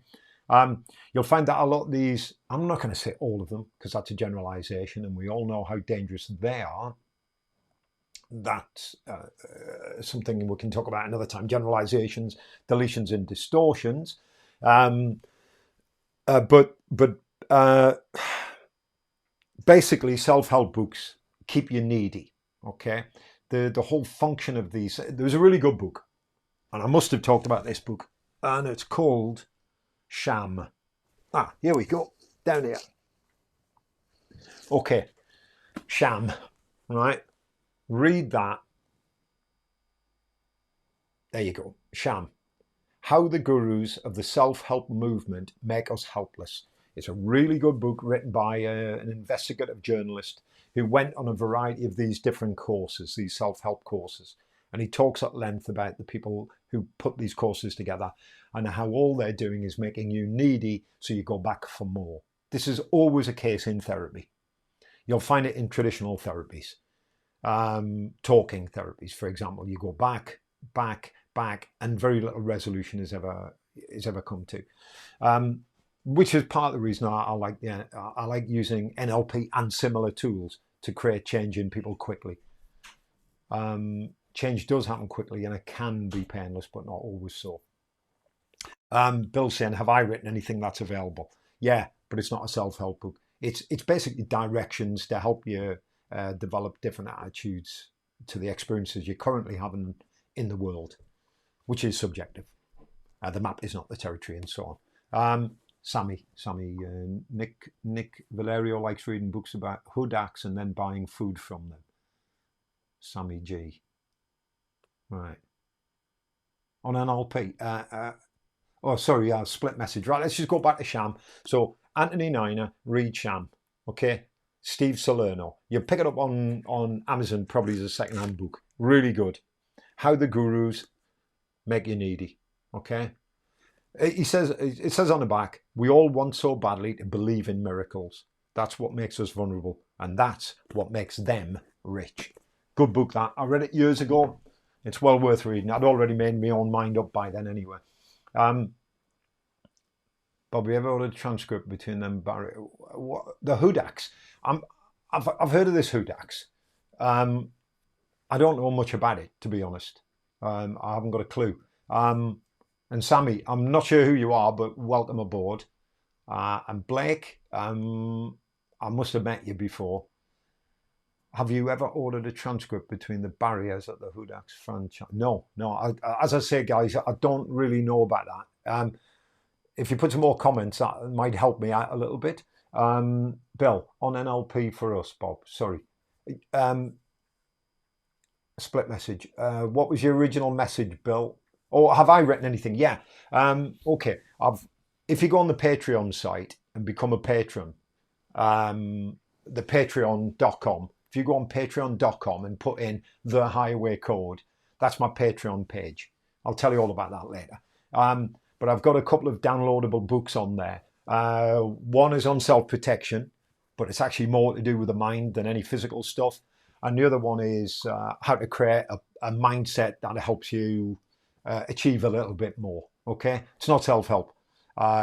You'll find that a lot of these, I'm not going to say all of them because that's a generalization and we all know how dangerous they are. That's something we can talk about another time. Generalizations, deletions and distortions. Basically self-help books keep you needy, okay? The whole function of these, there was a really good book and I must have talked about this book and it's called Sham. Here we go, down here. Okay, Sham, right? Read that. There you go, Sham. How the Gurus of the Self-Help Movement Make Us Helpless. It's a really good book written by an investigative journalist who went on a variety of these different courses, these self-help courses. And he talks at length about the people who put these courses together and how all they're doing is making you needy so you go back for more. This is always a case in therapy. You'll find it in traditional therapies. Talking therapies, for example, you go back, and very little resolution is ever come to. Which is part of the reason I like using NLP and similar tools to create change in people quickly. Change does happen quickly and it can be painless, but not always so. Bill's saying, have I written anything that's available? Yeah, but it's not a self-help book. It's basically directions to help you develop different attitudes to the experiences you're currently having in the world, which is subjective. The map is not the territory and so on. Nick Valerio likes reading books about hood acts and then buying food from them. Sammy G. Right. On NLP. Oh, sorry, split message. Right, let's just go back to Sham. So Anthony Niner, read Sham. Okay. Steve Salerno. You pick it up on Amazon probably as a second-hand book. Really good. How the Gurus Make You Needy. Okay. It says on the back, we all want so badly to believe in miracles. That's what makes us vulnerable. And that's what makes them rich. Good book, that. I read it years ago. It's well worth reading. I'd already made my own mind up by then anyway. Bob, you ever ordered a transcript between them? The Hudaks. I've heard of this Hudaks. I don't know much about it, to be honest. I haven't got a clue. And Sammy, I'm not sure who you are, but welcome aboard. And Blake, I must have met you before. Have you ever ordered a transcript between the barriers at the Hudaks franchise? No. As I say, guys, I don't really know about that. If you put some more comments, that might help me out a little bit. Bill, on NLP for us, Bob. Sorry. Split message. What was your original message, Bill? Or have I written anything? Yeah. Okay. If you go on the Patreon site and become a patron, the patreon.com, if you go on patreon.com and put in the highway code, that's my Patreon page. I'll tell you all about that later. But I've got a couple of downloadable books on there. One is on self-protection, but it's actually more to do with the mind than any physical stuff. And the other one is how to create a mindset that helps you achieve a little bit more. Okay, it's not self-help.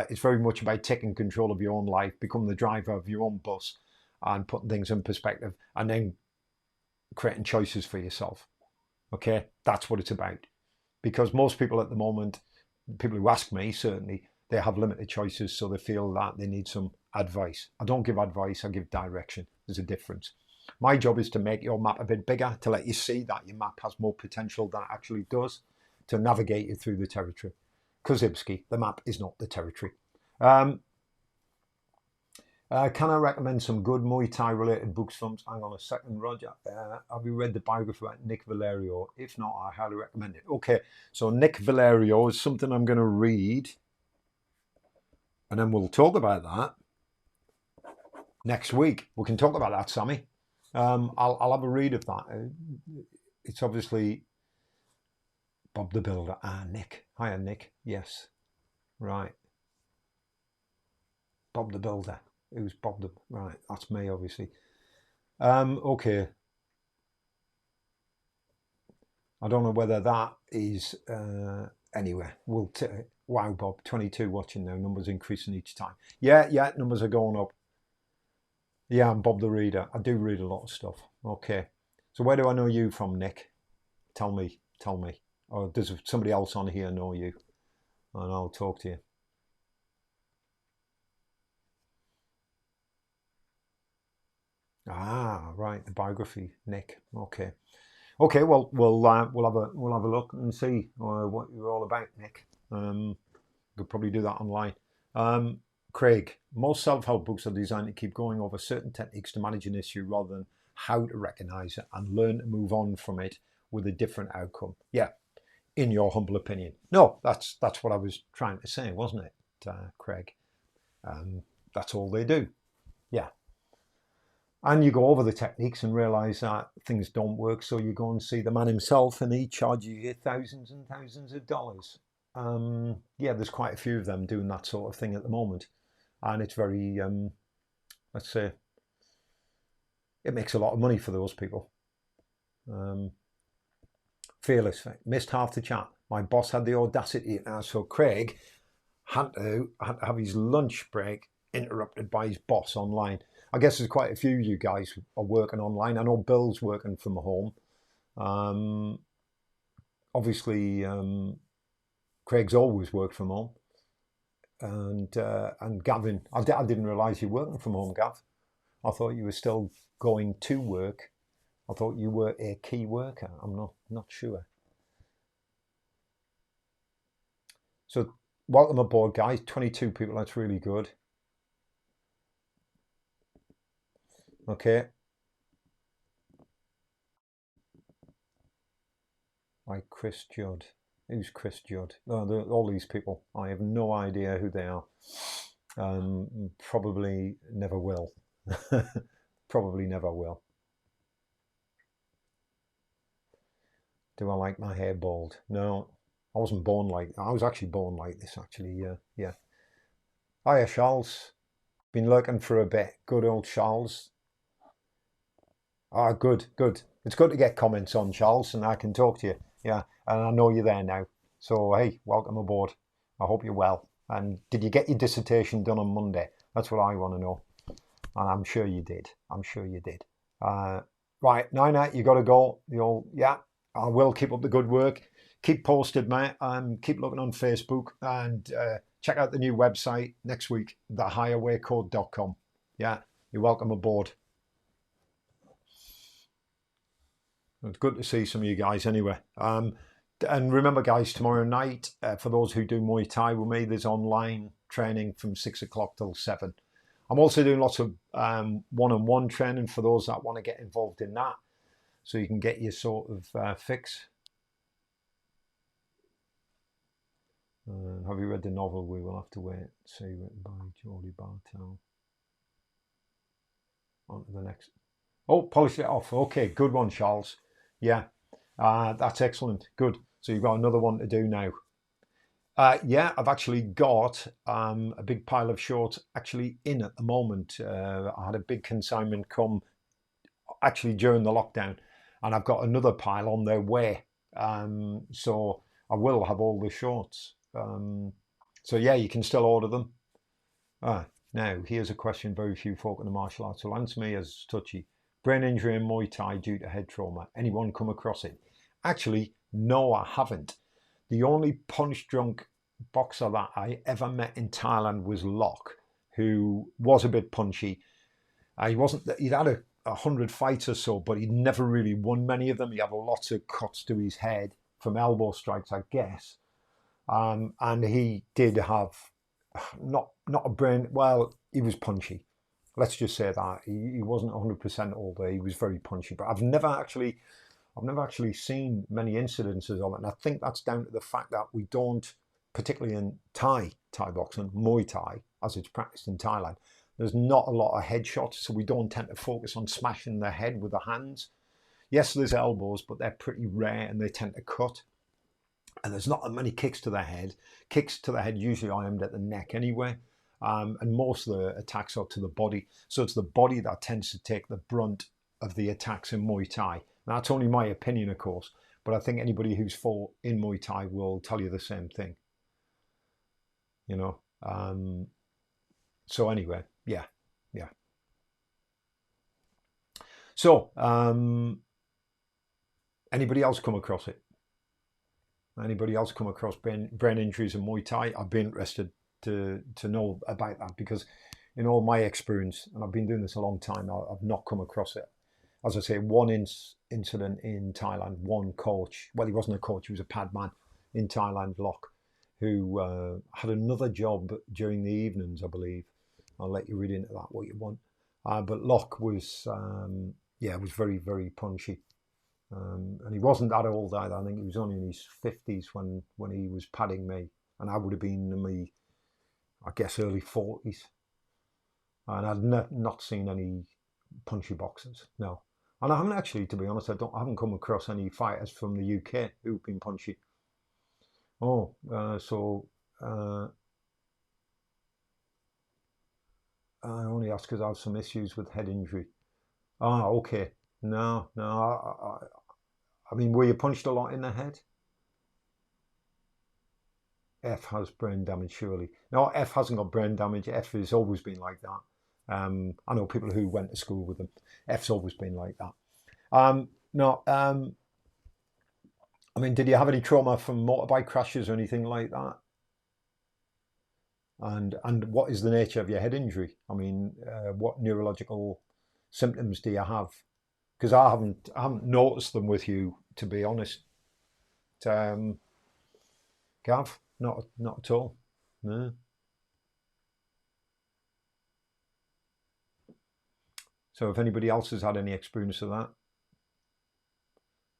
It's very much about taking control of your own life, becoming the driver of your own bus, and putting things in perspective, and then creating choices for yourself. Okay, that's what it's about. Because most people at the moment, people who ask me, certainly, they have limited choices, so they feel that they need some advice. I don't give advice, I give direction. There's a difference. My job is to make your map a bit bigger, to let you see that your map has more potential than it actually does, to navigate you through the territory. Kozibski, the map is not the territory. Can I recommend some good Muay Thai related books from? Hang on a second, Roger. Have you read the biography about Nick Valerio? If not, I highly recommend it. Okay, so Nick Valerio is something I'm going to read, and then we'll talk about that next week. We can talk about that, Sammy. I'll have a read of that. It's obviously Bob the Builder. Nick. Hiya, Nick. Yes. Right. Bob the Builder. Who's Bob the... Right, that's me, obviously. Okay. I don't know whether that is... anyway, wow, Bob, 22 watching now. Numbers increasing each time. Yeah, numbers are going up. Yeah, I'm Bob the Reader. I do read a lot of stuff. Okay. So where do I know you from, Nick? Tell me. Or does somebody else on here know you? And I'll talk to you. Right, the biography, Nick. Okay. Well, we'll have a look and see what you're all about, Nick. Could probably do that online. Craig, most self-help books are designed to keep going over certain techniques to manage an issue rather than how to recognize it and learn to move on from it with a different outcome. Yeah, in your humble opinion. No, that's what I was trying to say, wasn't it, Craig? That's all they do. Yeah. And you go over the techniques and realize that things don't work, so you go and see the man himself and he charges you thousands and thousands of dollars. Yeah, there's quite a few of them doing that sort of thing at the moment. And it's very, let's say, it makes a lot of money for those people. Fearless, missed half the chat. My boss had the audacity. So Craig had to have his lunch break interrupted by his boss online. I guess there's quite a few of you guys who are working online. I know Bill's working from home. Obviously, Craig's always worked from home. And Gavin, I didn't realise you were working from home, Gav. I thought you were still going to work. I thought you were a key worker. I'm not sure. So welcome aboard, guys. 22 people. That's really good. Okay. Like Chris Judd. Who's Chris Judd? Oh, all these people. I have no idea who they are. Probably never will. Probably never will. Do I like my hair bald? No, I wasn't born like. I was actually born like this. Actually, yeah. Hiya, Charles. Been lurking for a bit. Good old Charles. Ah, good. It's good to get comments on, Charles, and I can talk to you. Yeah, and I know you're there now. So hey, welcome aboard. I hope you're well. And did you get your dissertation done on Monday? That's what I want to know. And I'm sure you did. Right, Nina, you got to go. Yeah, I will keep up the good work. Keep posted, mate. Keep looking on Facebook and check out the new website next week, thehigherwaycode.com. Yeah, you're welcome aboard. It's good to see some of you guys anyway. And remember, guys, tomorrow night, for those who do Muay Thai with me, there's online training from 6 o'clock till 7. I'm also doing lots of one-on-one training for those that want to get involved in that, so you can get your sort of fix. Have you read the novel? We will have to wait. See, written by Geordie Bartel. On to the next. Oh, polished it off. Okay, good one, Charles. Yeah, that's excellent. Good. So you've got another one to do now. Yeah, I've actually got a big pile of shorts actually in at the moment. I had a big consignment come actually during the lockdown, and I've got another pile on their way. So I will have all the shorts. So yeah, you can still order them. Now, here's a question very few folk in the martial arts will answer me as touchy. Brain injury in Muay Thai due to head trauma. Anyone come across it? Actually, no, I haven't. The only punch-drunk boxer that I ever met in Thailand was Locke, who was a bit punchy. He'd had 100 fights or so, but he'd never really won many of them. He had lots of cuts to his head from elbow strikes, I guess. And he did have not a brain. Well, he was punchy. Let's just say that he wasn't 100% all day. He was very punchy, but I've never actually seen many incidences of it, and I think that's down to the fact that we don't, particularly in Thai boxing, Muay Thai, as it's practiced in Thailand, there's not a lot of headshots, so we don't tend to focus on smashing the head with the hands. Yes, there's elbows, but they're pretty rare and they tend to cut. And there's not that many kicks to the head. Kicks to the head usually are aimed at the neck anyway. And most of the attacks are to the body. So it's the body that tends to take the brunt of the attacks in Muay Thai. Now, that's only my opinion, of course, but I think anybody who's fought in Muay Thai will tell you the same thing. You know. So anyway, yeah. So, anybody else come across it? Anybody else come across brain injuries in Muay Thai? I'd be interested to know about that, because in all my experience, and I've been doing this a long time, I've not come across it. As I say, one incident in Thailand, one coach, well, he wasn't a coach, he was a pad man in Thailand, Locke, who had another job during the evenings, I believe. I'll let you read into that what you want. But Locke was, was very, very punchy. And he wasn't that old either. I think he was only in his 50s when he was padding me, and I would have been in my, I guess, early 40s. And I'd not seen any punchy boxers, no. And I haven't actually, to be honest, I haven't come across any fighters from the UK who've been punchy. Oh, I only ask because I have some issues with head injury. Ah, okay. No. I mean, were you punched a lot in the head? F has brain damage, surely. No, F hasn't got brain damage. F has always been like that. I know people who went to school with them. F's always been like that. No, I mean, did you have any trauma from motorbike crashes or anything like that? And what is the nature of your head injury? I mean, what neurological symptoms do you have? Because I haven't noticed them with you, to be honest. Gav, not at all. No. So if anybody else has had any experience of that,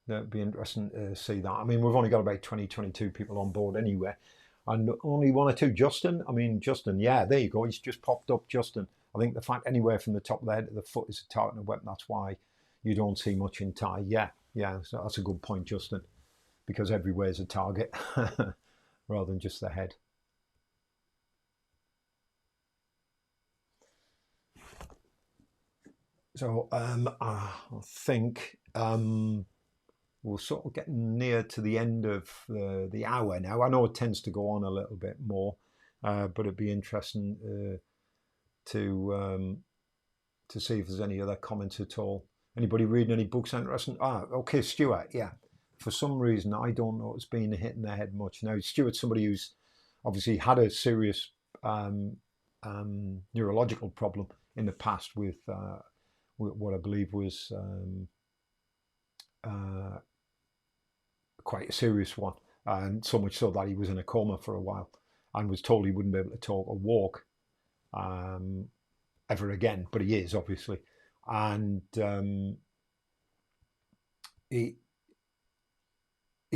that'd be interesting to see that. I mean, we've only got about 20, 22 people on board anyway, and only one or two. Justin, I mean, Justin, yeah, there you go. He's just popped up, Justin. I think the fact anywhere from the top of the head to the foot is a target and a weapon. That's why you don't see much in Thai. Yeah, yeah, so that's a good point, Justin, because everywhere is a target rather than just the head. So I think we're sort of getting near to the end of the hour now. I know it tends to go on a little bit more, but it'd be interesting to see if there's any other comments at all. Anybody reading any books interesting? Okay, Stuart. Yeah, for some reason I don't know it's been hitting their head much. Now Stuart's somebody who's obviously had a serious neurological problem in the past with what I believe was quite a serious one, and so much so that he was in a coma for a while and was told he wouldn't be able to talk or walk ever again, but he is obviously, and he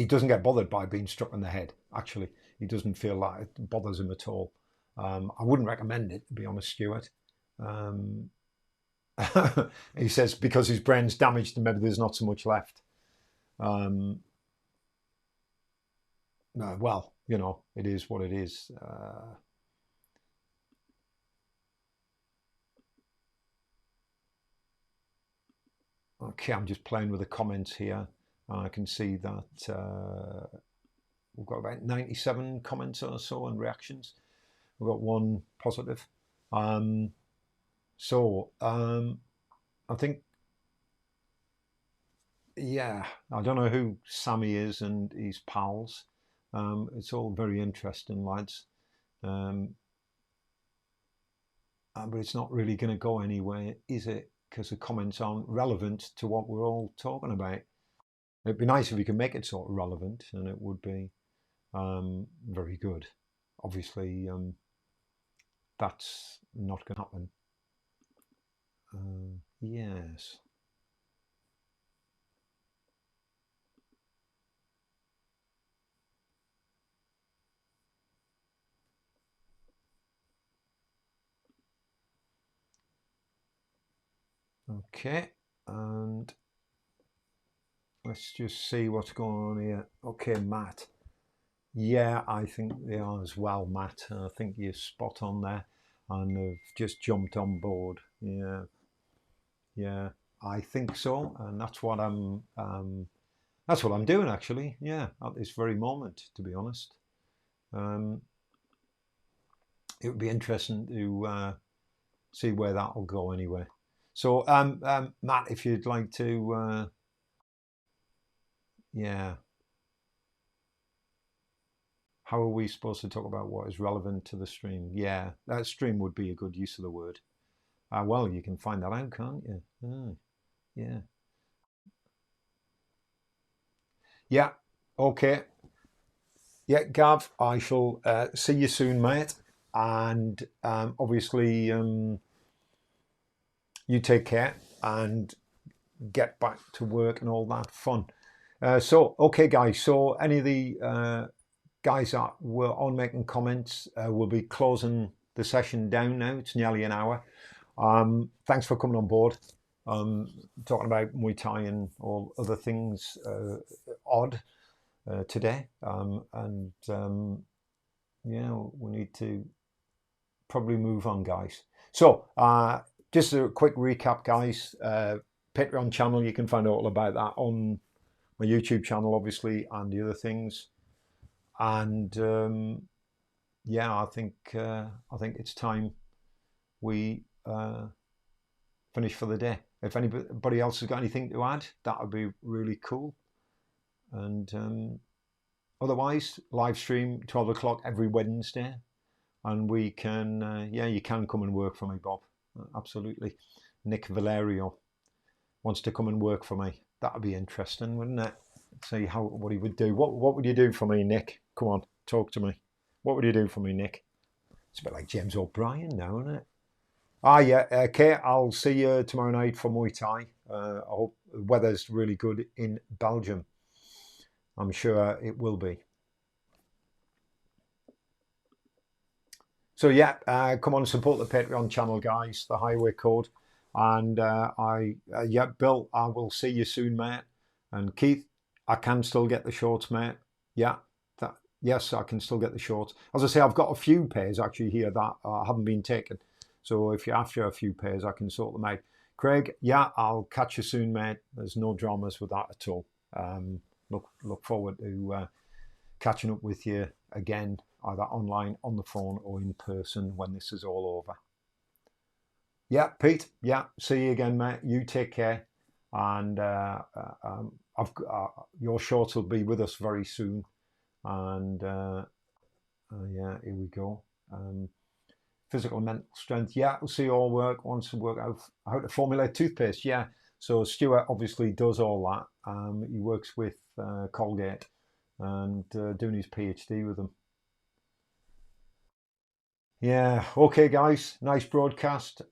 doesn't get bothered by being struck in the head. Actually, he doesn't feel like it bothers him at all. I wouldn't recommend it, to be honest, Stuart. He says because his brain's damaged and maybe there's not so much left. Well, you know, it is what it is. Okay, I'm just playing with the comments here. I can see that we've got about 97 comments or so and reactions. We've got one positive. I think, yeah, I don't know who Sammy is and his pals. It's all very interesting, lads. But it's not really going to go anywhere, is it? Because the comments aren't relevant to what we're all talking about. It'd be nice if we could make it sort of relevant, and it would be very good. Obviously, that's not going to happen. Yes. Okay, and let's just see what's going on here. Okay, Matt. Yeah, I think they are as well, Matt. I think you're spot on there, and they've just jumped on board. Yeah, yeah, I think so, and that's what I'm doing actually. Yeah, at this very moment, to be honest. It would be interesting to see where that will go anyway. So, Matt, if you'd like to, yeah. How are we supposed to talk about what is relevant to the stream? Yeah, that stream would be a good use of the word. Well, you can find that out, can't you? Yeah. Yeah, okay. Yeah, Gav, I shall see you soon, mate. And obviously, you take care and get back to work and all that fun. Okay, guys. So, any of the guys that were on making comments, we'll be closing the session down now. It's nearly an hour. Thanks for coming on board. Talking about Muay Thai and all other things odd today. Yeah, we need to probably move on, guys. So just a quick recap, guys. Patreon channel, you can find out all about that on my YouTube channel, obviously, and the other things. And yeah, I think it's time we finish for the day. If anybody else has got anything to add, that would be really cool. And otherwise, live stream 12 o'clock every Wednesday, and we can yeah, you can come and work for me, Bob. Absolutely. Nick Valerio wants to come and work for me. That would be interesting, wouldn't it? See what he would do. What would you do for me, Nick? Come on, talk to me. What would you do for me, Nick? It's a bit like James O'Brien now, isn't it? Ah, yeah. Okay, I'll see you tomorrow night for Muay Thai. I hope the weather's really good in Belgium. I'm sure it will be. So yeah, come on, support the Patreon channel, guys. The Highway Code, and yeah, Bill, I will see you soon, mate. And Keith, I can still get the shorts, mate. Yeah, yes, I can still get the shorts. As I say, I've got a few pairs actually here that haven't been taken. So if you're after a few pairs, I can sort them out. Craig, yeah, I'll catch you soon, mate. There's no dramas with that at all. Look forward to catching up with you again, either online, on the phone, or in person when this is all over. Yeah, Pete. Yeah, see you again, mate. You take care, and your shorts will be with us very soon. And yeah, here we go. Physical and mental strength. Yeah, we'll see all work once we work out how to formulate toothpaste. Yeah, so Stuart obviously does all that. He works with Colgate and doing his PhD with them. Yeah, okay, guys, nice broadcast.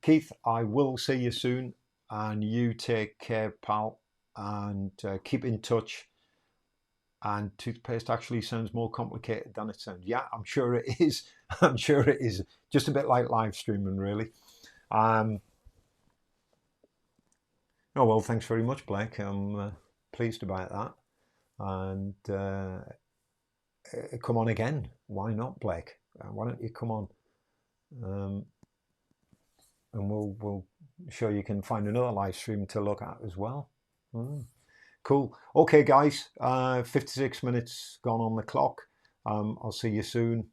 Keith, I will see you soon, and you take care, pal, and keep in touch. And toothpaste actually sounds more complicated than it sounds. Yeah, I'm sure it is. I'm sure it is. Just a bit like live streaming, really. Um, oh, well, thanks very much, Blake. I'm pleased about that. And come on again. Why not, Blake? Why don't you come on? And we'll show you can find another live stream to look at as well. Cool. Okay, guys. 56 minutes gone on the clock. I'll see you soon.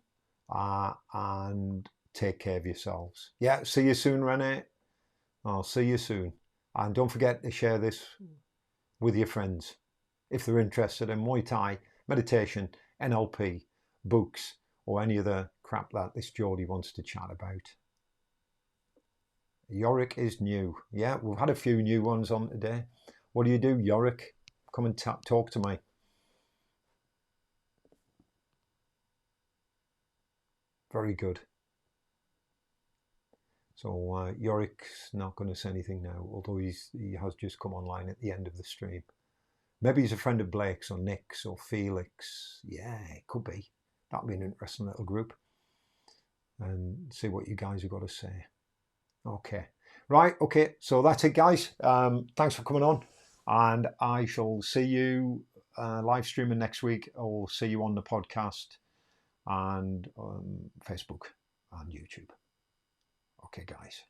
And take care of yourselves. Yeah, see you soon, Renee. I'll see you soon. And don't forget to share this with your friends if they're interested in Muay Thai, meditation, NLP, books, or any other crap that this Geordie wants to chat about. Yorick is new. Yeah, we've had a few new ones on today. What do you do, Yorick? Come and talk to me. Very good. So Yorick's not going to say anything now, although he has just come online at the end of the stream. Maybe he's a friend of Blake's or Nick's or Felix. Yeah, it could be. That'd be an interesting little group. And see what you guys have got to say. Okay. Right, okay. So that's it, guys. Thanks for coming on. And I shall see you live streaming next week, or see you on the podcast and Facebook and YouTube. Okay, guys.